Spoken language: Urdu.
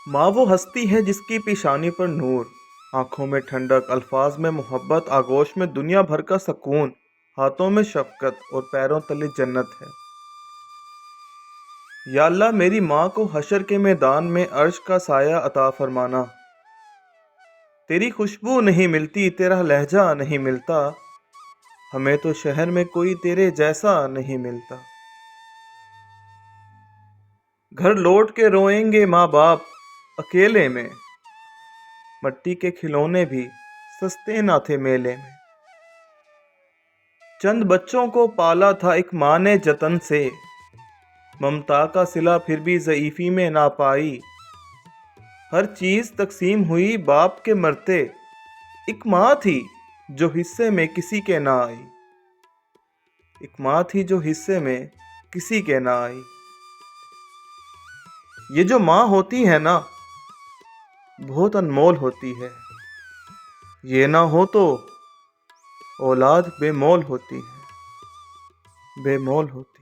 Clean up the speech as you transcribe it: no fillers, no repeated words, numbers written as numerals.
ماں وہ ہستی ہے جس کی پیشانی پر نور، آنکھوں میں ٹھنڈک، الفاظ میں محبت، آغوش میں دنیا بھر کا سکون، ہاتھوں میں شفقت اور پیروں تلے جنت ہے۔ یا اللہ میری ماں کو حشر کے میدان میں عرش کا سایہ عطا فرمانا۔ تیری خوشبو نہیں ملتی، تیرا لہجہ نہیں ملتا، ہمیں تو شہر میں کوئی تیرے جیسا نہیں ملتا۔ گھر لوٹ کے روئیں گے ماں باپ اکیلے میں، مٹی کے کھلونے بھی سستے نہ تھے میلے میں۔ چند بچوں کو پالا تھا ایک ماں نے جتن سے، ممتا کا صلہ پھر بھی ضعیفی میں نہ پائی۔ ہر چیز تقسیم ہوئی باپ کے مرتے، ایک ماں تھی جو حصے میں کسی کے نہ آئی۔ ایک ماں تھی جو حصے میں کسی کے نہ آئی۔ یہ جو ماں ہوتی ہے نا، بہت انمول ہوتی ہے، یہ نہ ہو تو اولاد بے مول ہوتی ہے، بے مول ہوتی ہے۔